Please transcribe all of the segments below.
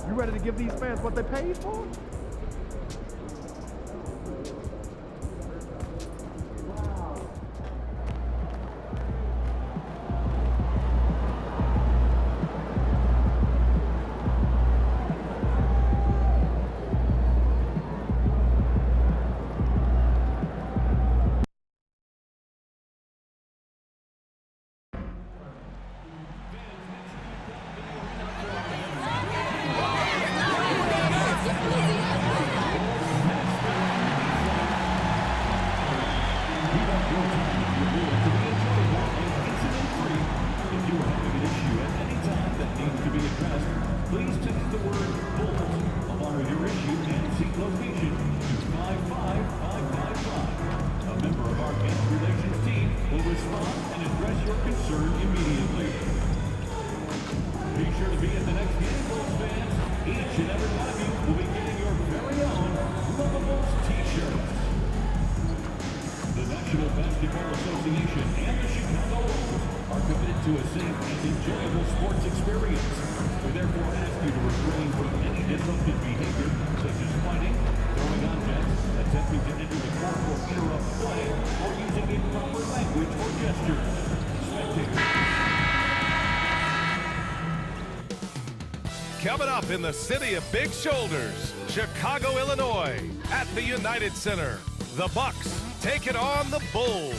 You ready to give these fans what they paid for? Please text the word Bulls along with your issue and seat location to 55555. A member of our guest relations team will respond and address your concern immediately. Be sure to be at the next game, Bulls fans. Each and every one of you will be getting your very own Lovables t-shirts. The National Basketball Association and the Chicago Bulls are committed to a safe and enjoyable sports experience. We therefore ask you to refrain from any disruptive behavior, such as fighting, throwing objects, attempting to enter the court or interrupt play, or using improper language or gestures. Spectators. Coming up in the city of big shoulders, Chicago, Illinois, at the United Center, the Bucks take it on the Bulls.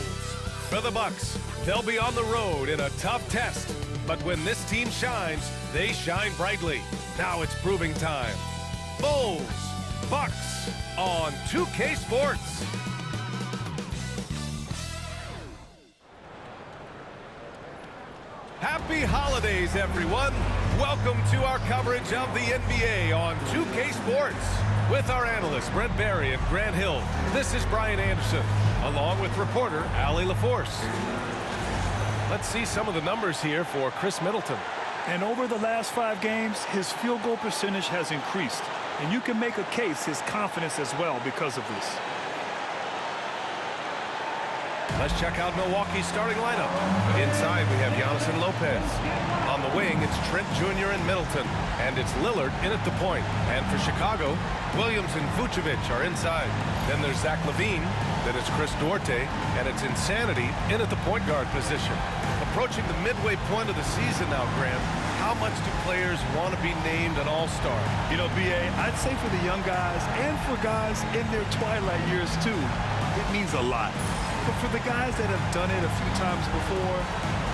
For the Bucks, they'll be on the road in a tough test, but when this team shines, they shine brightly. Now it's proving time. Bulls, Bucks on 2K Sports. Happy holidays, everyone. Welcome to our coverage of the NBA on 2K Sports. With our analysts, Brent Barry and Grant Hill, this is Brian Anderson, along with reporter Allie LaForce. Let's see some of the numbers here for Chris Middleton. And over the last 5 games, his field goal percentage has increased. And you can make a case his confidence as well because of this. Let's check out Milwaukee's starting lineup. Inside, we have Giannis and Lopez. On the wing, it's Trent Jr. and Middleton. And it's Lillard in at the point. And for Chicago, Williams and Vucevic are inside. Then there's Zach LaVine. Then it's Chris Duarte. And it's Insanity in at the point guard position. Approaching the midway point of the season now, Grant, how much do players want to be named an all-star? You know, B.A., I'd say for the young guys and for guys in their twilight years, too, it means a lot. But for the guys that have done it a few times before,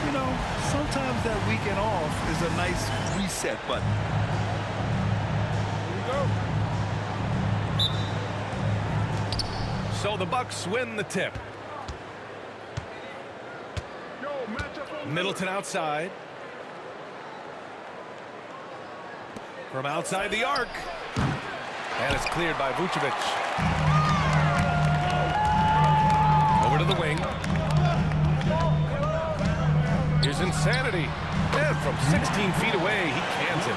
you know, sometimes that weekend off is a nice reset button. Here we go. So the Bucks win the tip. Middleton outside. From outside the arc. And it's cleared by Vucevic. Over to the wing. Here's Insanity. And from 16 feet away, he cans it.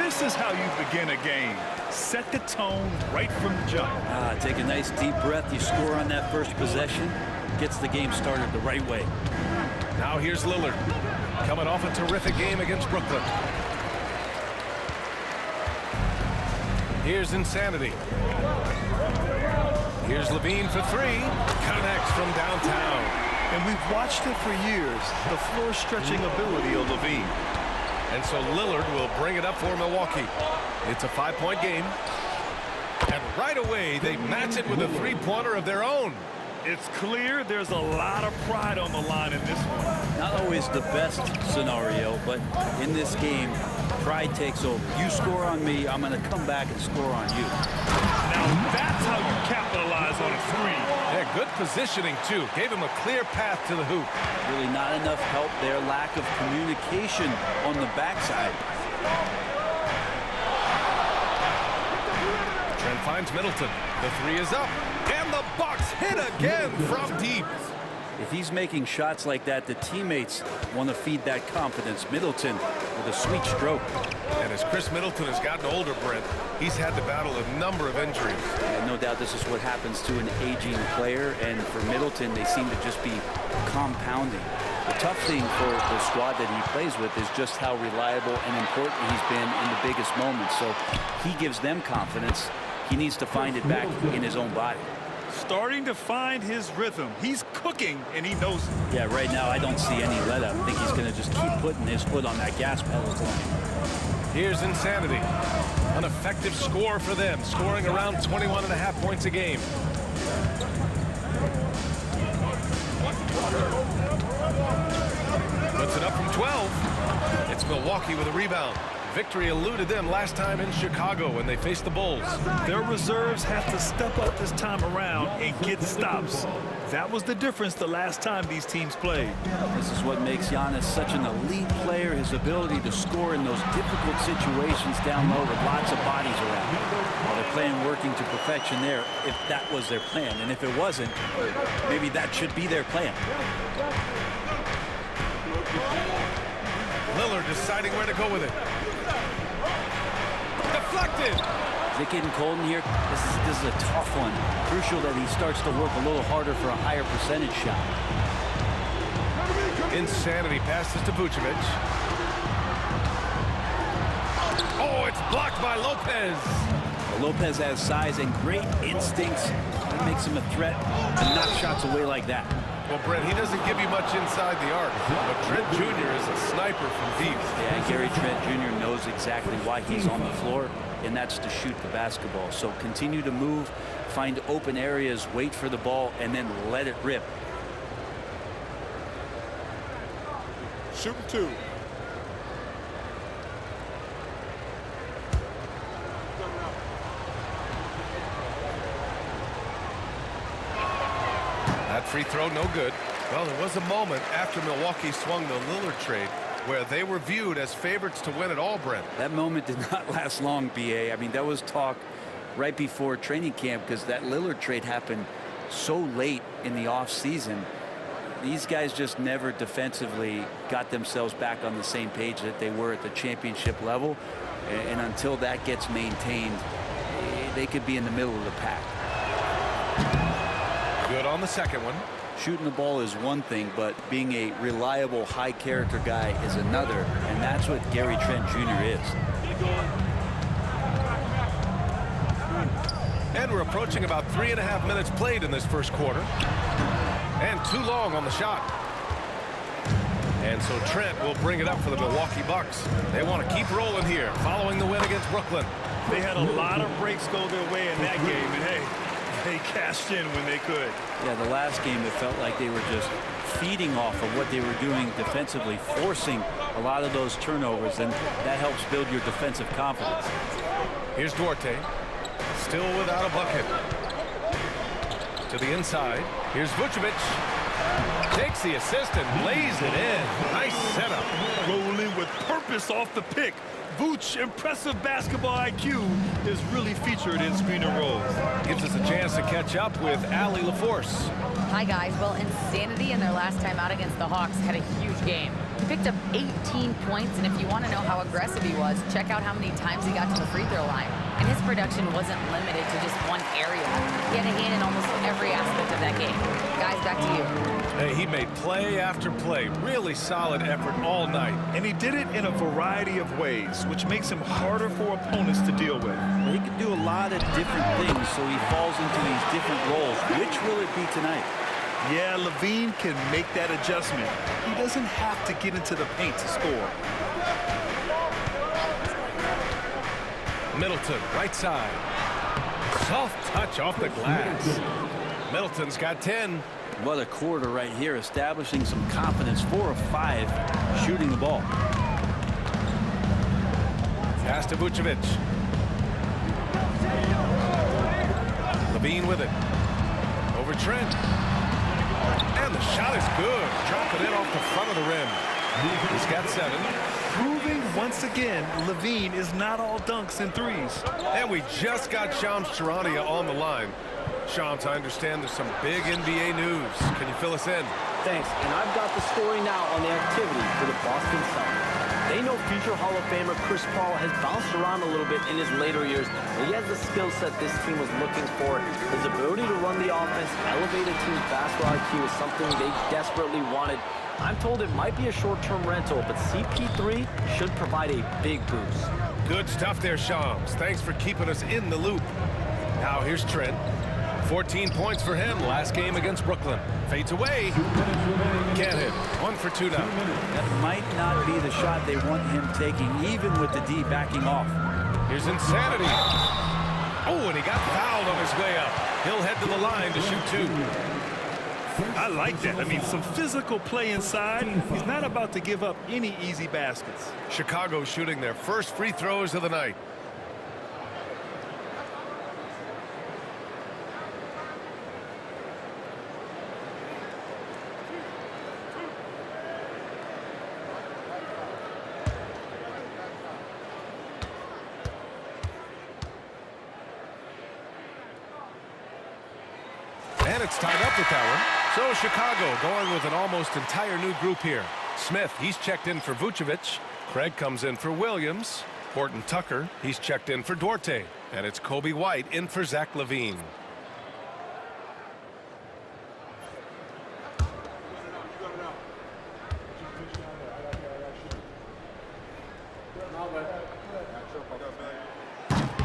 This is how you begin a game. Set the tone right from the jump. Take a nice deep breath. You score on that first possession. Gets the game started the right way. Now here's Lillard. Coming off a terrific game against Brooklyn. Here's Insanity. Here's LaVine for 3. Connects from downtown. And we've watched it for years, the floor-stretching ability of LaVine. And so Lillard will bring it up for Milwaukee. It's a 5-point game. And right away, they match it with a 3-pointer of their own. It's clear there's a lot of pride on the line in this one. Not always the best scenario, but in this game, pride takes over. You score on me, I'm going to come back and score on you. Now that's how you capitalize on a 3. Yeah, good positioning, too. Gave him a clear path to the hoop. Really not enough help there. Lack of communication on the backside. Trent finds Middleton. The 3 is up. And the Bucks hit again from deep. If he's making shots like that, the teammates want to feed that confidence. Middleton with a sweet stroke. And as Chris Middleton has gotten older, Brent, he's had to battle a number of injuries. And no doubt this is what happens to an aging player. And for Middleton, they seem to just be compounding. The tough thing for the squad that he plays with is just how reliable and important he's been in the biggest moments. So he gives them confidence. He needs to find it back in his own body. Starting to find his rhythm. He's cooking, and he knows it. Yeah, right now I don't see any let up. I think he's going to just keep putting his foot on that gas pedal for him. Here's Insanity. An effective score for them, scoring around 21.5 points a game. Puts it up from 12. It's Milwaukee with a rebound. Victory eluded them last time in Chicago when they faced the Bulls. Their reserves have to step up this time around and get stops. That was the difference the last time these teams played. This is what makes Giannis such an elite player, his ability to score in those difficult situations down low with lots of bodies around. Well, they're playing working to perfection there if that was their plan. And if it wasn't, maybe that should be their plan. Lillard deciding where to go with it. Deflected. Is it getting cold in here? This is a tough one. Crucial that he starts to work a little harder for a higher percentage shot. Insanity passes to Vucevic. Oh, it's blocked by Lopez. Well, Lopez has size and great instincts. That makes him a threat to knock shots away like that. Well, Brent, he doesn't give you much inside the arc, but Trent Jr. is a sniper from deep. Yeah, Gary Trent Jr. knows exactly why he's on the floor, and that's to shoot the basketball. So continue to move, find open areas, wait for the ball, and then let it rip. Shoot two. That free throw, no good. Well, there was a moment after Milwaukee swung the Lillard trade where they were viewed as favorites to win it all, Brent. That moment did not last long, B.A. I mean, that was talk right before training camp because that Lillard trade happened so late in the offseason. These guys just never defensively got themselves back on the same page that they were at the championship level. And until that gets maintained, they could be in the middle of the pack. Good on the second one. Shooting the ball is one thing, but being a reliable, high-character guy is another, and that's what Gary Trent Jr. is. And we're approaching about 3.5 minutes played in this first quarter. And too long on the shot. And so Trent will bring it up for the Milwaukee Bucks. They want to keep rolling here, following the win against Brooklyn. They had a lot of breaks go their way in that game, and hey, they cashed in when they could. Yeah, the last game it felt like they were just feeding off of what they were doing defensively, forcing a lot of those turnovers, and that helps build your defensive confidence. Here's Duarte, still without a bucket. To the inside, here's Vucevic. Takes the assist and lays it in. Nice setup. Rolling with purpose off the pick. Vooch, impressive basketball IQ, is really featured in screen and rolls. Gives us a chance to catch up with Allie LaForce. Hi, guys. Well, Insanity in their last time out against the Hawks had a huge game. He picked up 18 points, and if you want to know how aggressive he was, check out how many times he got to the free throw line. And his production wasn't limited to just one area. He had a hand in almost every aspect of that game. Guys, back to you. Hey, he made play after play. Really solid effort all night. And he did it in a variety of ways, which makes him harder for opponents to deal with. Well, he can do a lot of different things, so he falls into these different roles. Which will it be tonight? Yeah, Levine can make that adjustment. He doesn't have to get into the paint to score. Middleton, right side. Soft touch off the glass. Middleton's got 10. What a quarter right here, establishing some confidence. 4 of 5 shooting the ball. Pass to Vucevic. Levine with it. Over Trent. And the shot is good. Dropping it off the front of the rim. He's got 7. Proving once again, Levine is not all dunks and threes. And we just got Shams Charania on the line. Shams, I understand there's some big NBA news. Can you fill us in? Thanks, and I've got the story now on the activity for the Boston Celtics. They know future Hall of Famer Chris Paul has bounced around a little bit in his later years, but he has the skill set this team was looking for. His ability to run the offense, elevate a team's basketball IQ is something they desperately wanted. I'm told it might be a short-term rental, but CP3 should provide a big boost. Good stuff there, Shams. Thanks for keeping us in the loop. Now here's Trent. 14 points for him last game against Brooklyn. Fades away. Can't hit. 1 for 2 now. That might not be the shot they want him taking, even with the D backing off. Here's Insanity. Oh, and he got fouled on his way up. He'll head to the line to shoot 2. I like that. I mean, some physical play inside. He's not about to give up any easy baskets. Chicago shooting their first free throws of the night. And it's tied up with that one. So Chicago going with an almost entire new group here. Smith, he's checked in for Vucevic. Craig comes in for Williams. Horton Tucker, he's checked in for Duarte. And it's Kobe White in for Zach LaVine.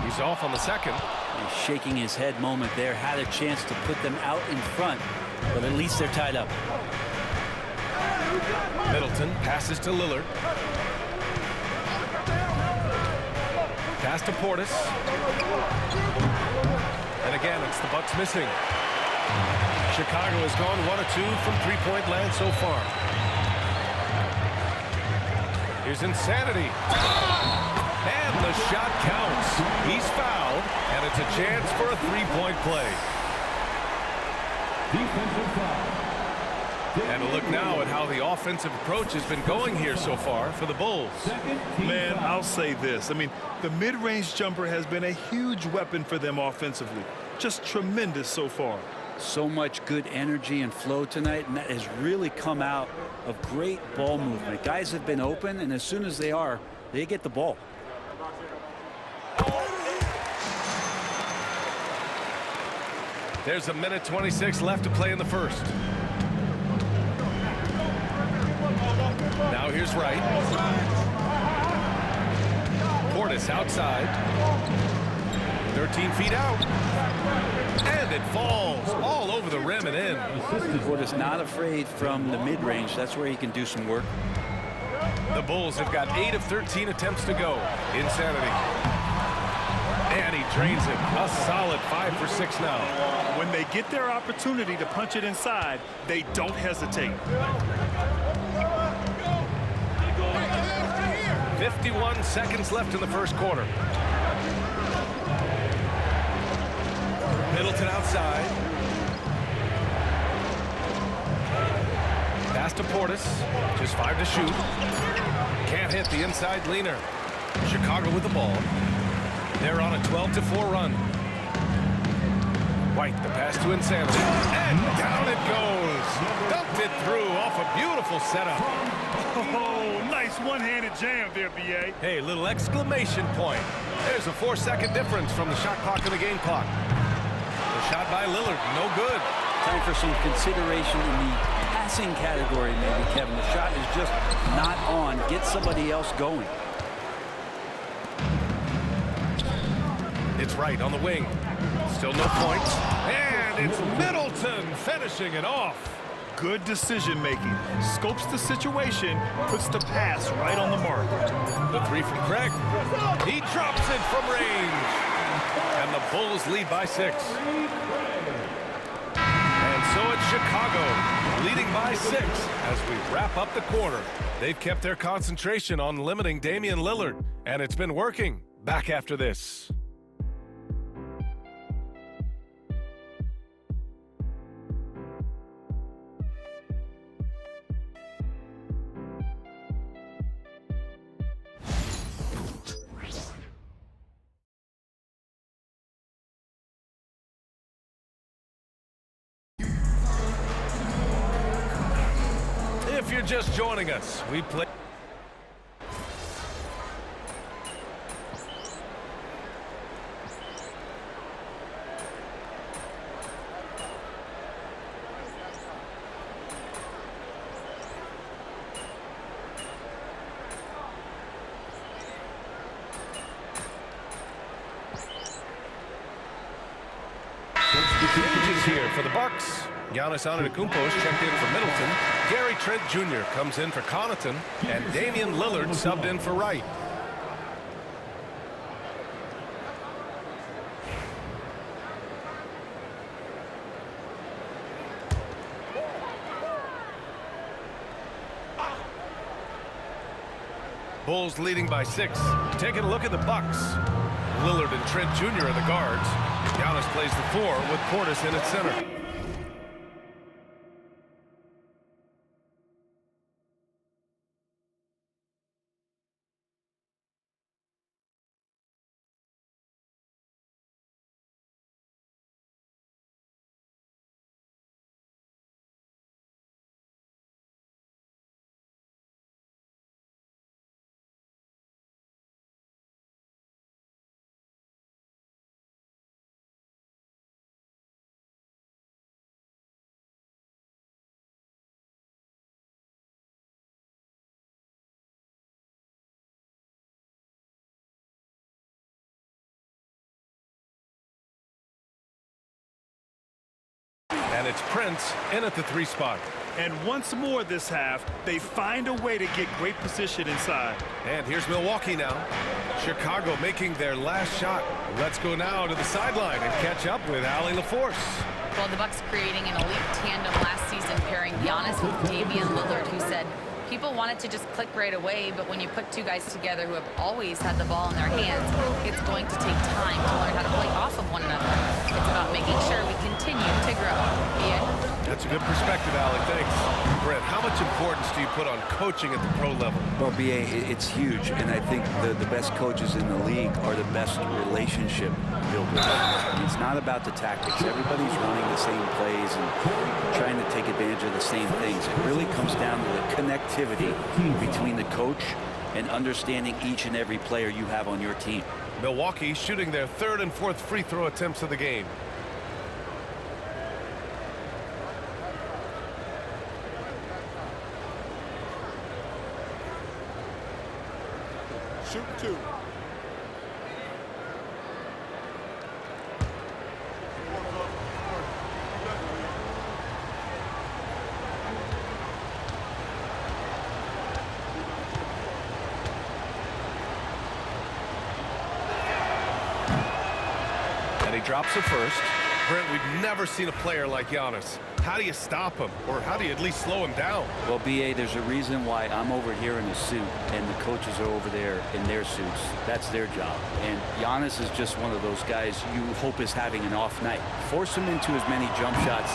He's off on the second. He's shaking his head moment there. Had a chance to put them out in front, but at least they're tied up. Middleton passes to Lillard. Pass to Portis. And again, it's the Bucks missing. Chicago has gone 1 of 2 from three-point land so far. Here's Insanity. And the shot counts. He's fouled, and it's a chance for a three-point play. Defensive foul. And a look now at how the offensive approach has been going here so far for the Bulls. Man, I'll say this. I mean, the mid-range jumper has been a huge weapon for them offensively. Just tremendous so far. So much good energy and flow tonight, and that has really come out of great ball movement. Guys have been open, and as soon as they are, they get the ball. There's a minute 26 left to play in the first. Now here's Wright. Portis outside. 13 feet out. And it falls all over the rim and in. Portis not afraid from the mid-range. That's where he can do some work. The Bulls have got 8 of 13 attempts to go. Insanity. And he drains it. A solid 5 for 6 now. When they get their opportunity to punch it inside, they don't hesitate. 51 seconds left in the first quarter. Middleton outside. Pass to Portis. Just 5 to shoot. Can't hit the inside leaner. Chicago with the ball. They're on a 12-4 run. White, the pass to Insanity. And down it goes. Dumped it through off a beautiful setup. Oh, nice one-handed jam there, B.A. Hey, little exclamation point. There's a 4-second difference from the shot clock to the game clock. The shot by Lillard, no good. Time for some consideration in the passing category, maybe, Kevin. The shot is just not on. Get somebody else going. It's Wright on the wing. Still no points. And it's Middleton finishing it off. Good decision-making. Scopes the situation, puts the pass right on the mark. The 3 from Craig. He drops it from range. And the Bulls lead by 6. And so it's Chicago leading by 6 as we wrap up the quarter. They've kept their concentration on limiting Damian Lillard, and it's been working. Back after this. If you're just joining us, we play. changes here for the Bucks. Giannis Antetokounmpo is checked in for Middleton. Gary Trent Jr. comes in for Connaughton. And Damian Lillard subbed in for Wright. Bulls leading by 6. Taking a look at the Bucks. Lillard and Trent Jr. are the guards. Giannis plays the 4 with Portis in at center. And it's Prince in at the 3 spot. And once more this half, they find a way to get great position inside. And here's Milwaukee now. Chicago making their last shot. Let's go now to the sideline and catch up with Allie LaForce. Well, the Bucks creating an elite tandem last season, pairing Giannis with Damian Lillard, who said people want it to just click right away, but when you put 2 guys together who have always had the ball in their hands, it's going to take time to learn how to play off of one another. It's about making sure we continue to grow. Yeah. That's a good perspective, Allie. Thanks. Brett, how much importance do you put on coaching at the pro level? Well, BA, it's huge, and I think the best coaches in the league are the best relationship builders. It's not about the tactics. Everybody's running the same plays and trying to take advantage of the same things. It really comes down to the connectivity between the coach and understanding each and every player you have on your team. Milwaukee shooting their 3rd and 4th free throw attempts of the game. Shoot 2. And he drops it first. Brent, we've never seen a player like Giannis. How do you stop him? Or how do you at least slow him down? Well, BA, there's a reason why I'm over here in a suit and the coaches are over there in their suits. That's their job. And Giannis is just one of those guys you hope is having an off night. Force him into as many jump shots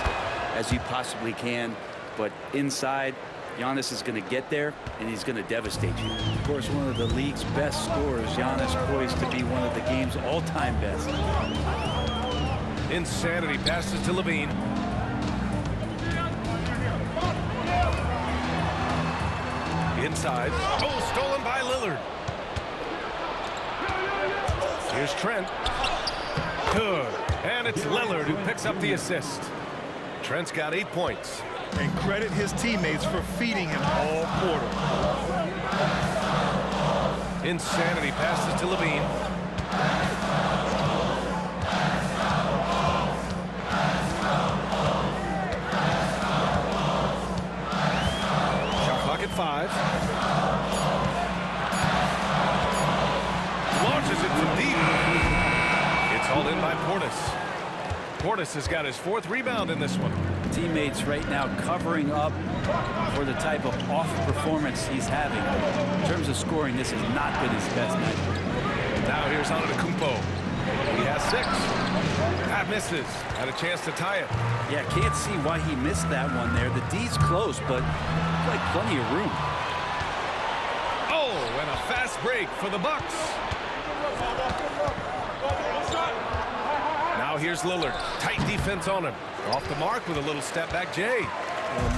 as you possibly can. But inside, Giannis is going to get there, and he's going to devastate you. Of course, one of the league's best scorers, Giannis poised to be one of the game's all-time best. Insanity passes to Levine. Inside. Oh, stolen by Lillard. Here's Trent. Good. And it's Lillard who picks up the assist. Trent's got 8 points. And credit his teammates for feeding him all quarter. Insanity passes to Levine. Shot clock at 5. Launches it from deep. It's hauled in by Portis. Portis has got his 4th rebound in this one. Teammates right now covering up for the type of off performance he's having. In terms of scoring, this has not been his best night. Now here's Antetokounmpo. He has 6. That misses. Had a chance to tie it. Yeah, can't see why he missed that one there. The D's close, but like plenty of room. Oh, and a fast break for the Bucks. Now here's Lillard. Tight defense on him. Off the mark with a little step back Jay.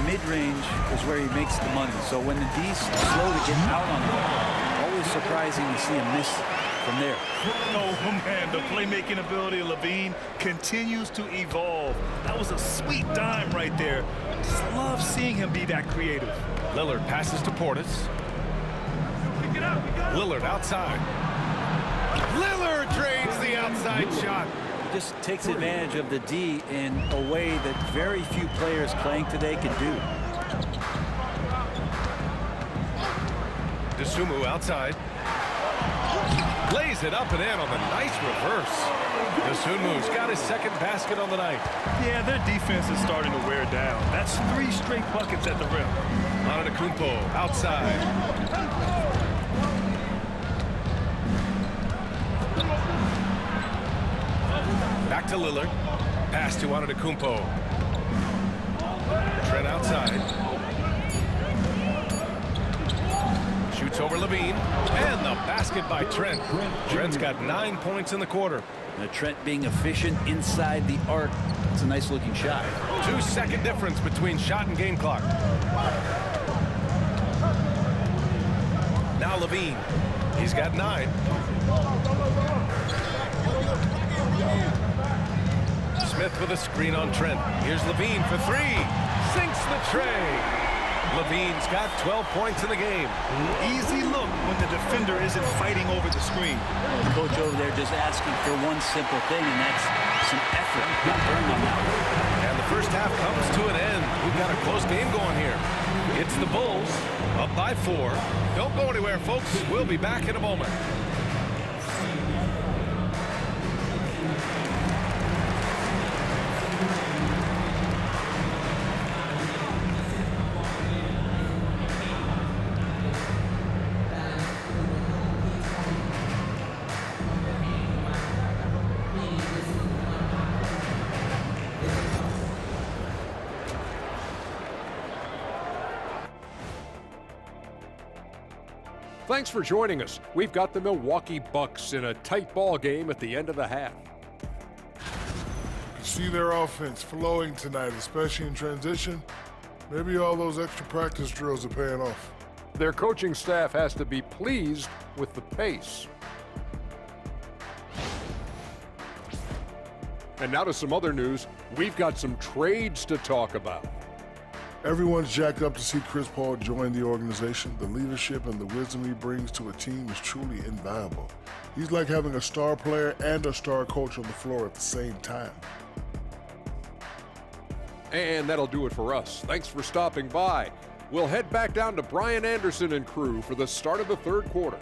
Mid-range is where he makes the money. So when the D's slow to get out on him, always surprising to see him miss from there. Oh, man, the playmaking ability of Levine continues to evolve. That was a sweet dime right there. Just love seeing him be that creative. Lillard passes to Portis. Lillard outside. Lillard drains the outside shot. Just takes advantage of the D in a way that very few players playing today can do. DeSumo outside. Lays it up and in on the nice reverse. DeSumo's got his second basket on the night. Yeah, their defense is starting to wear down. That's 3 straight buckets at the rim. Antetokounmpo outside. Back to Lillard. Pass to Antetokounmpo. Trent outside. Shoots over Levine. And the basket by Trent. Trent's got 9 points in the quarter. Now Trent being efficient inside the arc. It's a nice looking shot. 2-second difference between shot and game clock. Now Levine. He's got 9. Smith with a screen on Trent. Here's Levine for 3. Sinks the tray. Levine's got 12 points in the game. Easy look when the defender isn't fighting over the screen. The coach over there just asking for one simple thing, and that's some effort. Got burned on that one. And the first half comes to an end. We've got a close game going here. It's the Bulls up by 4. Don't go anywhere, folks. We'll be back in a moment. Thanks for joining us. We've got the Milwaukee Bucks in a tight ball game at the end of the half. You can see their offense flowing tonight, especially in transition. Maybe all those extra practice drills are paying off. Their coaching staff has to be pleased with the pace. And now to some other news. We've got some trades to talk about. Everyone's jacked up to see Chris Paul join the organization. The leadership and the wisdom he brings to a team is truly invaluable. He's like having a star player and a star coach on the floor at the same time. And that'll do it for us. Thanks for stopping by. We'll head back down to Brian Anderson and crew for the start of the third quarter.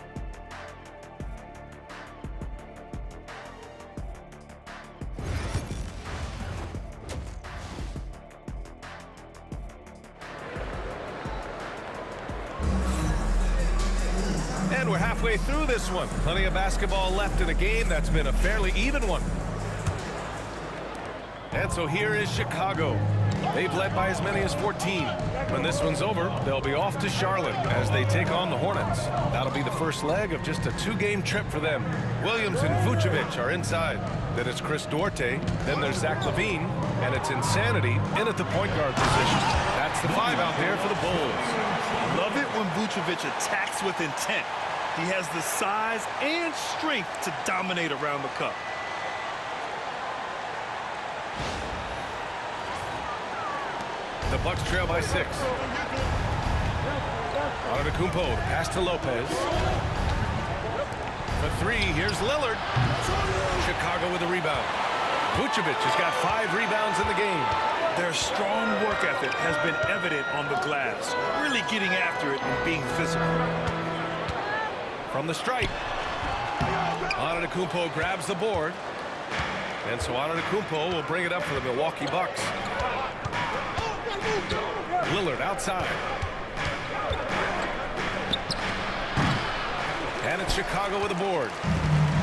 And we're halfway through this one. Plenty of basketball left in a game that's been a fairly even one. And so here is Chicago. They've led by as many as 14. When this one's over, they'll be off to Charlotte as they take on the Hornets. That'll be the first leg of just a 2-game trip for them. Williams and Vucevic are inside. Then it's Chris Duarte. Then there's Zach LaVine. And it's Insanity in at the point guard position. That's the 5 out there for the Bulls. Love it when Vucevic attacks with intent. He has the size and strength to dominate around the cup. The Bucks trail by 6. Antetokounmpo, pass to Lopez. For 3, here's Lillard. Chicago with a rebound. Vucevic has got 5 rebounds in the game. Their strong work ethic has been evident on the glass, really getting after it and being physical. From the stripe, Antetokounmpo grabs the board. And so Antetokounmpo will bring it up for the Milwaukee Bucks. Lillard outside. And it's Chicago with the board.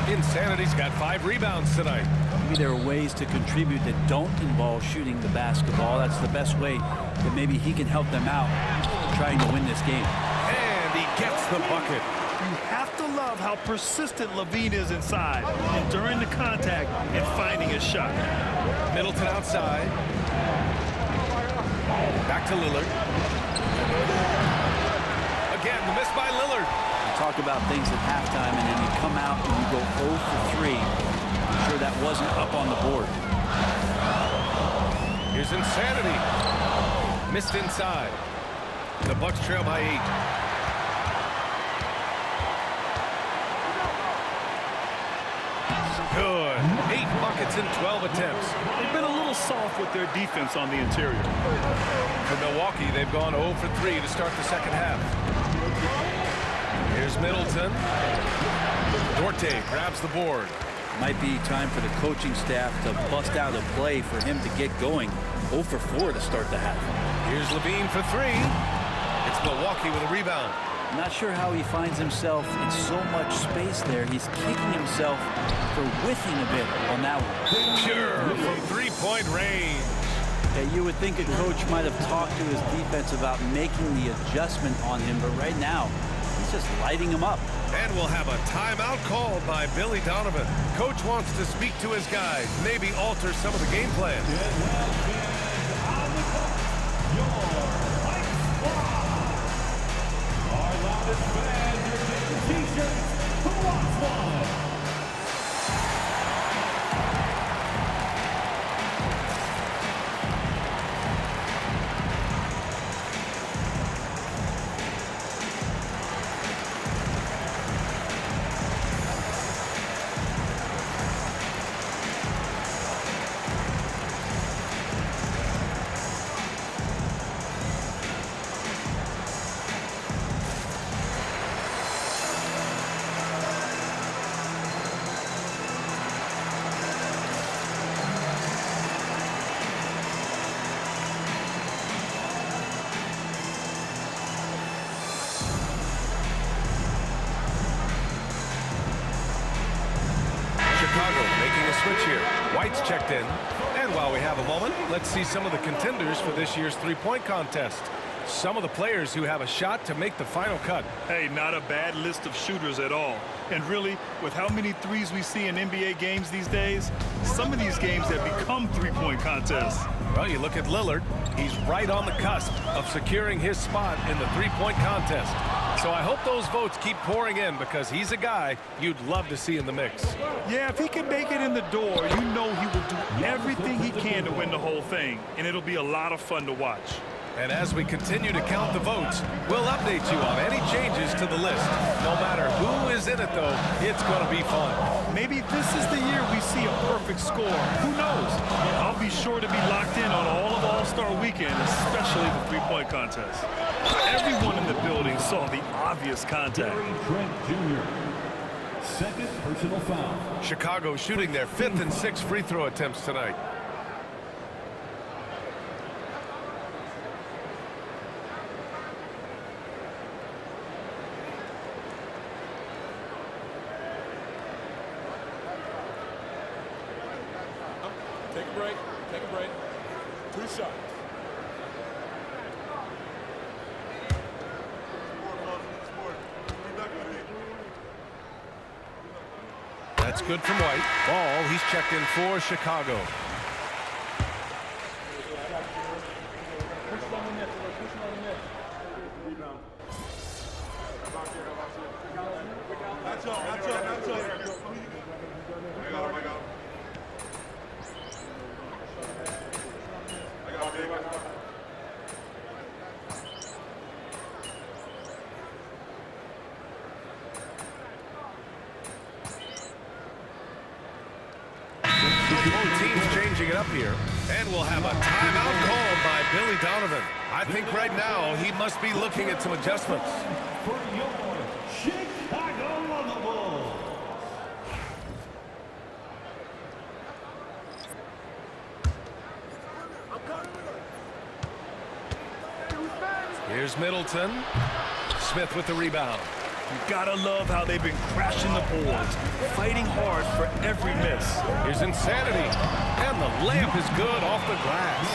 Insanity's got 5 rebounds tonight. Maybe there are ways to contribute that don't involve shooting the basketball. That's the best way that maybe he can help them out trying to win this game. And he gets the bucket. You have to love how persistent LaVine is inside and during the contact and finding a shot. Middleton outside. Back to Lillard. Again, the miss by Lillard. You talk about things at halftime and then you come out and you go 0 for 3. I'm sure that wasn't up on the board. Here's Insanity. Missed inside. The Bucks trail by 8. Good. 8 buckets buckets in 12 attempts. They've been a little soft with their defense on the interior. For Milwaukee, they've gone 0 for 3 to start the second half. Here's Middleton. Duarte grabs the board. Might be time for the coaching staff to bust out a play for him to get going. 0 for 4 to start the half. Here's Levine for 3. It's Milwaukee with a rebound. Not sure how he finds himself in so much space there. He's kicking himself for whiffing a bit on that one. Pure from three-point range. Yeah, you would think a coach might have talked to his defense about making the adjustment on him, but right now, he's just lighting him up. And we'll have a timeout called by Billy Donovan. Coach wants to speak to his guys, maybe alter some of the game plan. T-shirts, who wants one? White's checked in. And while we have a moment, let's see some of the contenders for this year's three-point contest. Some of the players who have a shot to make the final cut. Hey, not a bad list of shooters at all. And really, with how many threes we see in NBA games these days, some of these games have become three-point contests. Well, you look at Lillard. He's right on the cusp of securing his spot in the three-point contest. So I hope those votes keep pouring in because he's a guy you'd love to see in the mix. Yeah, if he can make it in the door, you know he will do everything he can to win the whole thing. And it'll be a lot of fun to watch. And as we continue to count the votes, we'll update you on any changes to the list. No matter who is in it, though, it's going to be fun. Maybe this is the year we see a perfect score. Who knows? I'll be sure to be locked in on all of All-Star Weekend, especially the three-point contest. Everyone in the building saw the obvious contact. Trent Jr. Second personal foul. Chicago shooting their 5th and 6th free throw attempts tonight. Take a break. Take a break. 2 shots. That's good from White. Ball, he's checked in for Chicago. Both teams changing it up here. And we'll have a timeout called by Billy Donovan. I think right now he must be looking at some adjustments. For your Chicago Bulls. Here's Middleton. Smith with the rebound. You gotta love how they've been crashing the boards, fighting hard for every miss. Here's Insanity. And the layup is good off the glass.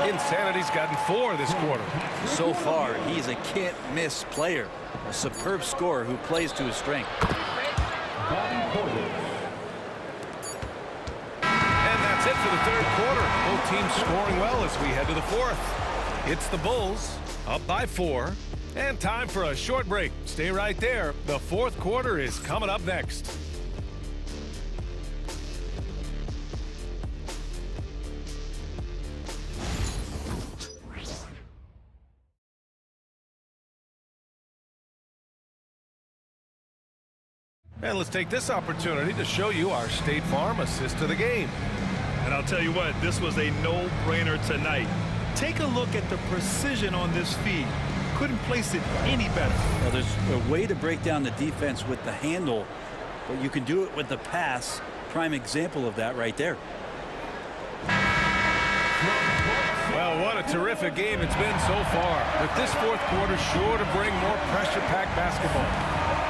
Insanity's gotten 4 this quarter. So far, he's a can't-miss player. A superb scorer who plays to his strength. And that's it for the 3rd quarter. Both teams scoring well as we head to the 4th. It's the Bulls up by 4. And time for a short break. Stay right there. The 4th quarter is coming up next. And And let's take this opportunity to show you our State Farm assist to the game. And I'll tell you what, this was a no-brainer tonight. Take a look at the precision on this feed. Couldn't place it any better. Well, there's a way to break down the defense with the handle, but you can do it with the pass. Prime example of that right there. Well, what a terrific game it's been so far. With this fourth quarter sure to bring more pressure-packed basketball.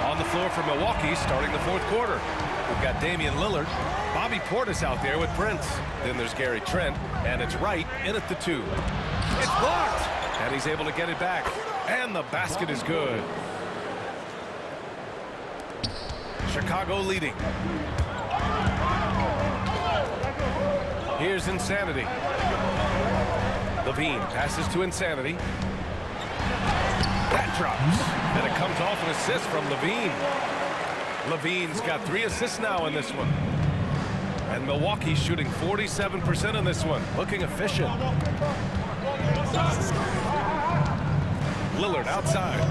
On the floor for Milwaukee starting the fourth quarter. We've got Damian Lillard, Bobby Portis out there with Prince. Then there's Gary Trent, and it's Wright in at the 2. It's blocked, and he's able to get it back. And the basket is good. Chicago leading. Here's Insanity. Levine passes to Insanity. That drops. And it comes off an assist from Levine. Levine's got 3 assists now in this one. And Milwaukee's shooting 47% in this one. Looking efficient. Lillard outside.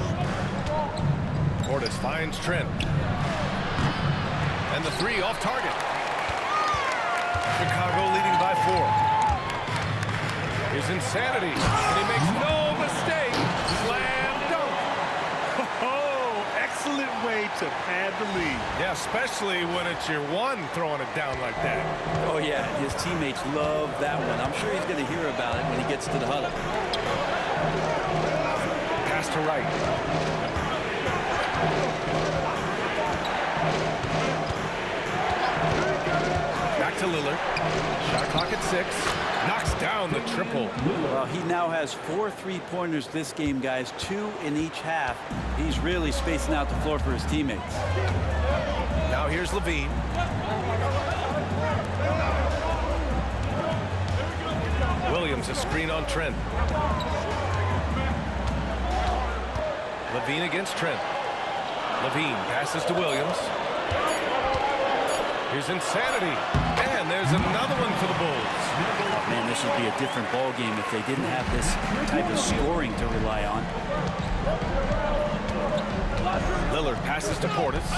Portis finds Trent. And the 3 off target. Chicago leading by 4. Here's Insanity, and he makes no mistake. Slam dunk. Oh, excellent way to pad the lead. Yeah, especially when it's your one throwing it down like that. Oh, yeah, his teammates love that one. I'm sure he's going to hear about it when he gets to the huddle. Pass to Wright. Back to Lillard. Shot clock at 6. Knocks down the triple. Well, he now has 4 3-pointers this game, guys. 2 in each half. He's really spacing out the floor for his teammates. Now here's Levine. Williams a screen on Trent. Levine against Trent. Levine passes to Williams. Here's Insanity. And there's another one for the Bulls. Man, this would be a different ball game if they didn't have this type of scoring to rely on. Lillard passes to Portis.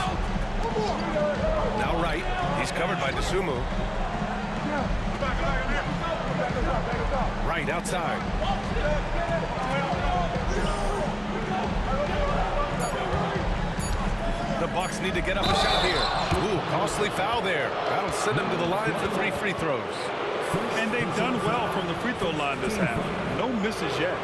Now Wright. He's covered by DeSumo. Wright outside. The Bucks need to get up a shot here. Ooh, costly foul there. That'll send them to the line for 3 free throws. And they've done well from the free throw line this half. No misses yet.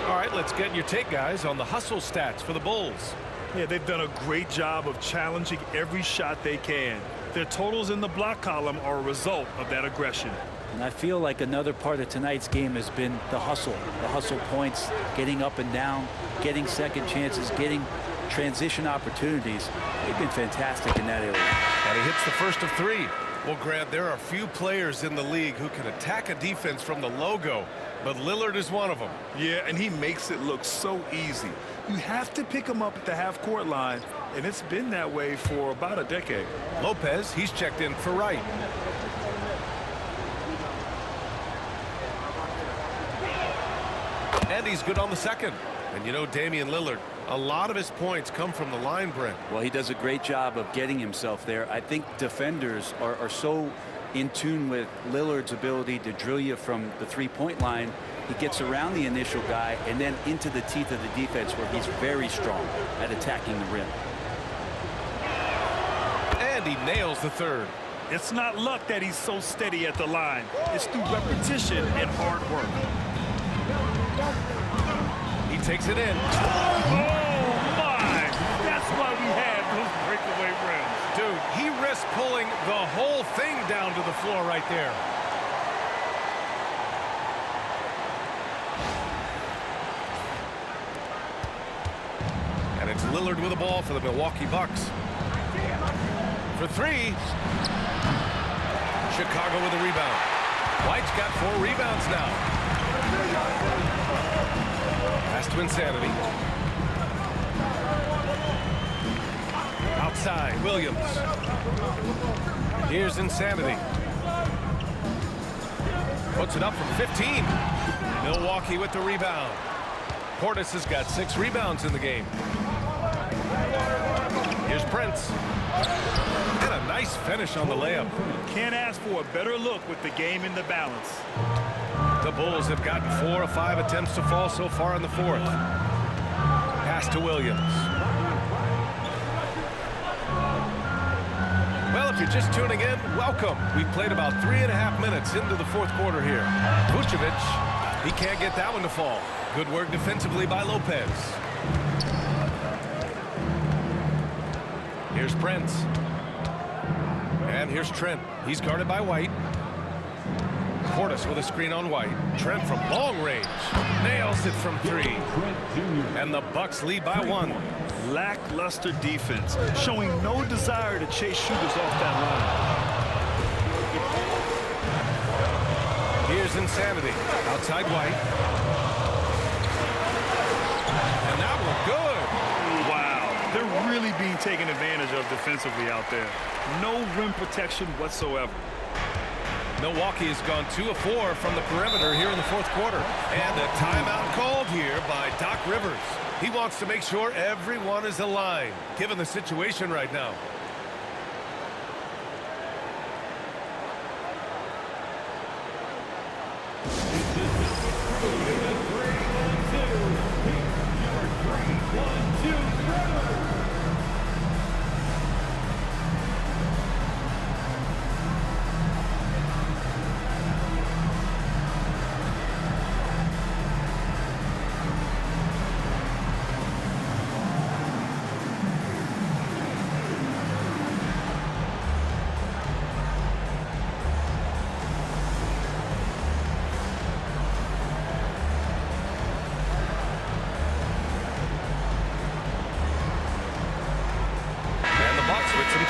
All right, let's get your take, guys, on the hustle stats for the Bulls. Yeah, they've done a great job of challenging every shot they can. Their totals in the block column are a result of that aggression. And I feel like another part of tonight's game has been the hustle points, getting up and down, getting second chances, getting transition opportunities. They've been fantastic in that area. And he hits the first of 3. Well, Grant, there are few players in the league who can attack a defense from the logo, but Lillard is one of them. Yeah, and he makes it look so easy. You have to pick him up at the half-court line, and it's been that way for about a decade. Lopez, he's checked in for Wright. And he's good on the second. And you know, Damian Lillard, a lot of his points come from the line, Brent. Well, he does a great job of getting himself there. I think defenders are so in tune with Lillard's ability to drill you from the 3-point line. He gets around the initial guy and then into the teeth of the defense where he's very strong at attacking the rim. And he nails the third. It's not luck that he's so steady at the line. It's through repetition and hard work. He takes it in. Oh, my! That's why we have those breakaway rims. Dude, he risks pulling the whole thing down to the floor right there. And it's Lillard with the ball for the Milwaukee Bucks. For 3. Chicago with a rebound. White's got 4 rebounds now. Pass to Insanity. Outside, Williams. Here's Insanity. Puts it up from 15. Milwaukee with the rebound. Portis has got 6 rebounds in the game. Here's Prince. And a nice finish on the layup. Can't ask for a better look with the game in the balance. The Bulls have gotten 4 of 5 attempts to fall so far in the fourth. Pass to Williams. Well, if you're just tuning in, welcome. We've played about 3.5 minutes into the fourth quarter here. Vucevic, he can't get that one to fall. Good work defensively by Lopez. Here's Prince. And here's Trent. He's guarded by White. Portis with a screen on White. Trent from long range. Nails it from 3. And the Bucks lead by 1. Lackluster defense, showing no desire to chase shooters off that line. Here's Insanity. Outside White. And that one good. Wow, they're really being taken advantage of defensively out there. No rim protection whatsoever. Milwaukee has gone 2 of 4 from the perimeter here in the fourth quarter. And a timeout called here by Doc Rivers. He wants to make sure everyone is aligned, given the situation right now.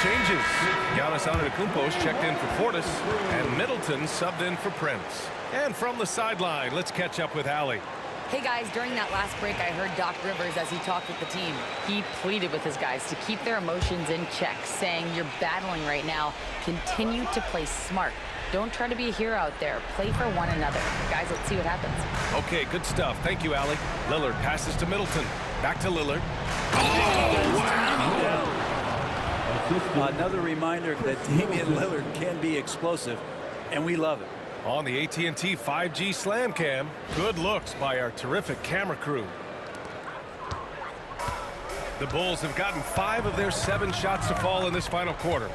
Changes. Giannis Antetokounmpo's checked in for Portis, and Middleton subbed in for Prince. And from the sideline, let's catch up with Allie. Hey guys, during that last break, I heard Doc Rivers as he talked with the team. He pleaded with his guys to keep their emotions in check, saying, "You're battling right now. Continue to play smart. Don't try to be a hero out there. Play for one another." Guys, let's see what happens. Okay, good stuff. Thank you, Allie. Lillard passes to Middleton. Back to Lillard. Oh, wow! Another reminder that Damian Lillard can be explosive, and we love it. On the AT&T 5G Slam Cam, good looks by our terrific camera crew. The Bulls have gotten 5 of their 7 shots to fall in this final quarter.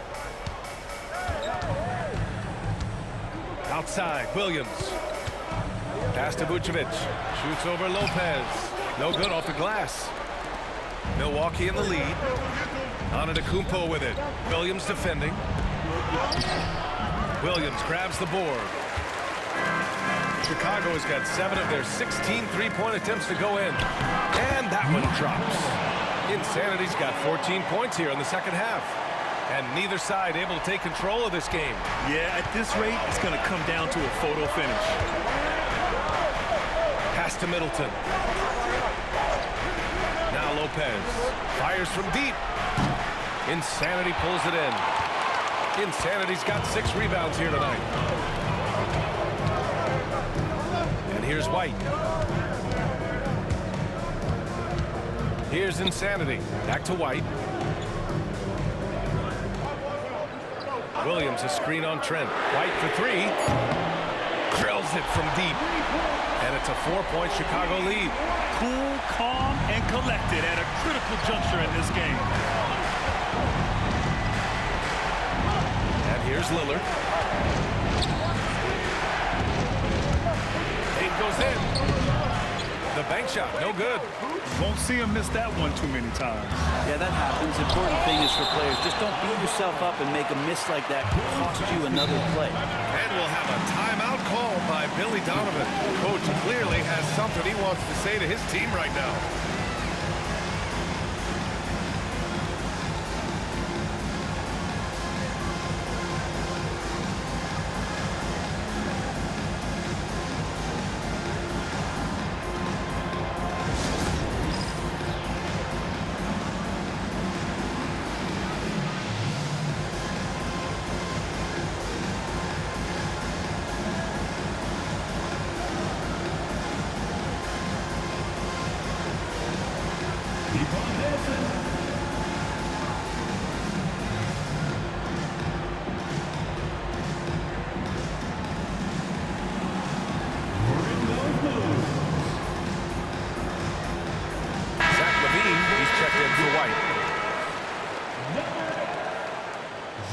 Outside, Williams. Pass to Vucevic. Shoots over Lopez. No good off the glass. Milwaukee in the lead. Antetokounmpo with it. Williams defending. Williams grabs the board. Chicago has got 7 of their 16 three-point attempts to go in. And that one drops. Insanity's got 14 points here in the second half. And neither side able to take control of this game. Yeah, at this rate, it's going to come down to a photo finish. Pass to Middleton. Now Lopez fires from deep. Insanity pulls it in. Insanity's got 6 rebounds here tonight. And here's White. Here's Insanity. Back to White. Williams a screen on Trent. White for 3. Drills it from deep. And it's a 4-point Chicago lead. Cool, calm, and collected at a critical juncture in this game. And here's Lillard. It goes in. The bank shot, no good. Won't see him miss that one too many times. Yeah, that happens. Important thing is for players, just don't beat yourself up and make a miss like that cost you another play. And we'll have a timeout call by Billy Donovan. Coach clearly has something he wants to say to his team right now.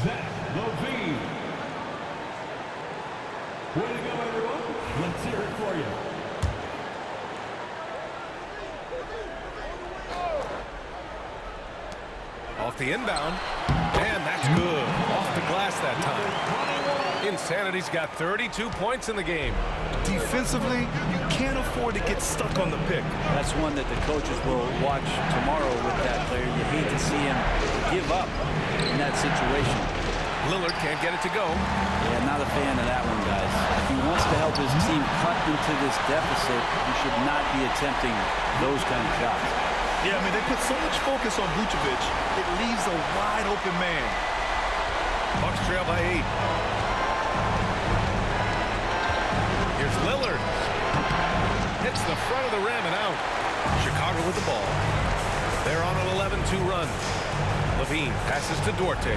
Levine. Way to go, everyone. Let's hear it for you. Off the inbound, and that's good. Off the glass that time. Insanity's got 32 points in the game. Defensively, you can't afford to get stuck on the pick. That's one that the coaches will watch tomorrow with that player. You hate to see him give up in that situation. Lillard can't get it to go. Yeah, not a fan of that one, guys. If he wants to help his team cut into this deficit, he should not be attempting those kind of shots. Yeah, I mean, they put so much focus on Vucevic, it leaves a wide open man. Bucks trail by 8. Here's Lillard. Hits the front of the rim and out. Chicago with the ball. They're on an 11-2 run. Levine passes to Duarte.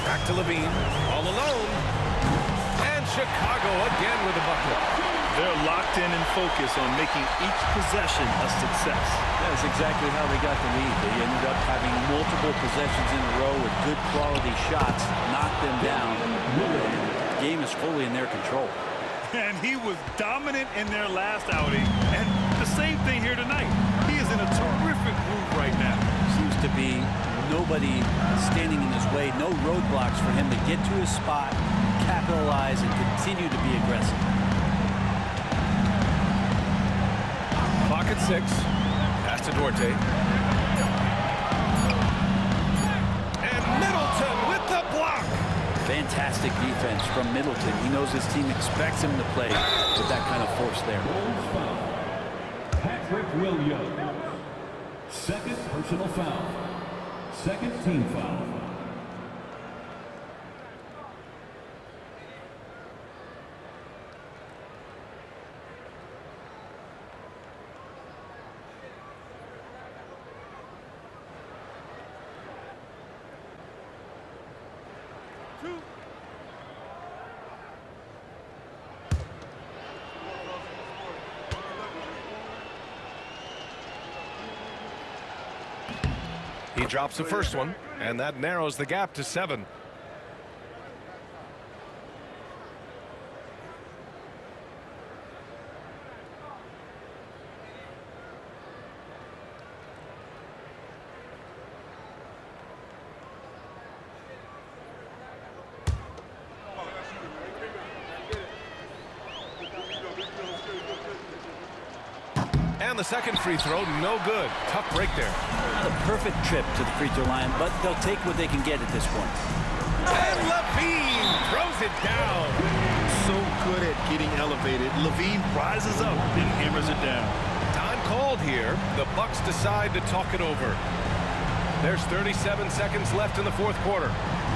Back to Levine. All alone. And Chicago again with a bucket. They're locked in and focused on making each possession a success. That's exactly how they got the lead. They ended up having multiple possessions in a row with good quality shots, knocked them down. The game is fully in their control. And he was dominant in their last outing. And the same thing here tonight. He is in a terrific groove right now. Seems to be nobody standing in his way, no roadblocks for him to get to his spot, capitalize, and continue to be aggressive. Clock at 6. Pass to Duarte. And Middleton with the block. Fantastic defense from Middleton. He knows his team expects him to play with that kind of force there. Patrick Williams. Second personal foul. Second team foul. He drops the first one, and that narrows the gap to 7. And the second free throw, no good. Tough break there. Not a perfect trip to the free throw line, but they'll take what they can get at this point. And Levine throws it down. So good at getting elevated. Levine rises up and hammers it down. Time called here. The Bucks decide to talk it over. There's 37 seconds left in the fourth quarter.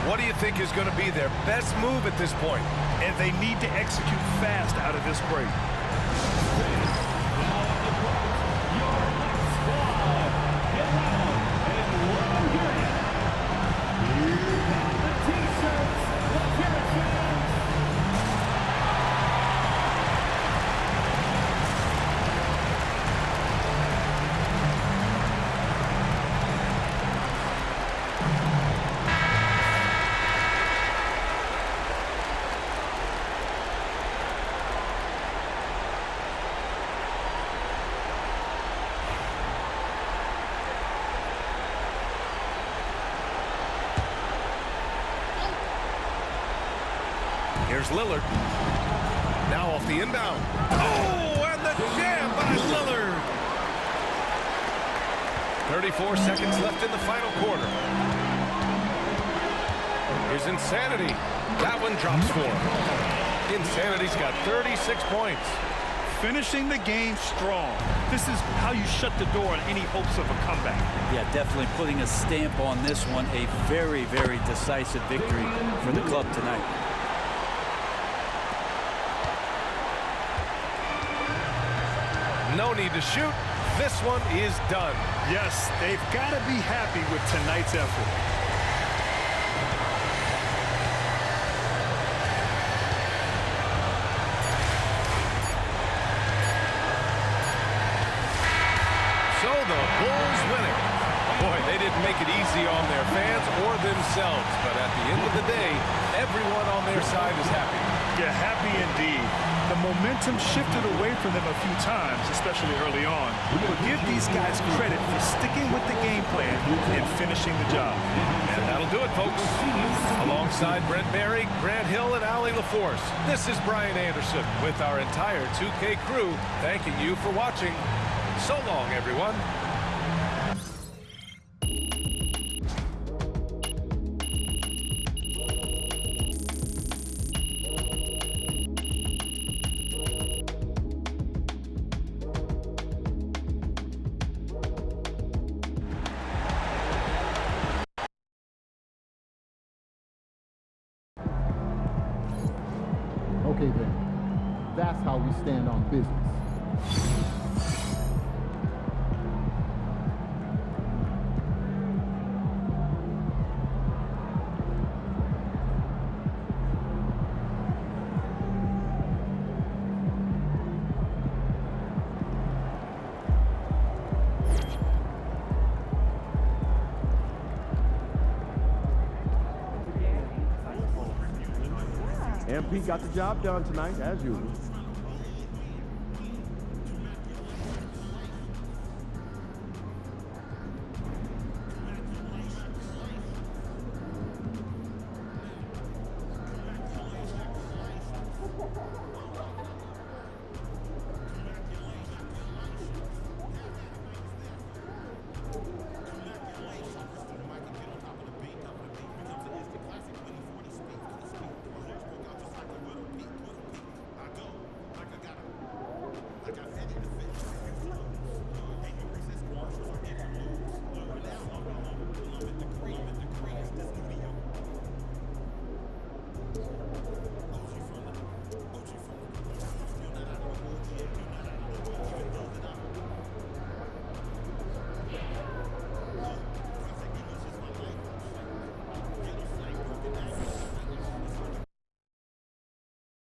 What do you think is going to be their best move at this point? And they need to execute fast out of this break. Here's Lillard. Now off the inbound. Oh, and the jam by Lillard. 34 seconds left in the final quarter. Here's Insanity. That one drops for him. Insanity's got 36 points. Finishing the game strong. This is how you shut the door on any hopes of a comeback. Yeah, definitely putting a stamp on this one. A very, very decisive victory for the club tonight. No need to shoot. This one is done. Yes, they've got to be happy with tonight's effort. So the Bulls win it. Boy, they didn't make it easy on their fans or themselves, but at the end of the day, everyone on their side is happy. Yeah, happy indeed. The momentum shifted away from them a few times, especially early on. But give these guys credit for sticking with the game plan and finishing the job. And that'll do it, folks. Alongside Brent Berry, Grant Hill, and Allie LaForce, this is Brian Anderson with our entire 2K crew thanking you for watching. So long, everyone. Okay then, that's how we stand on business. MP got the job done tonight, as usual.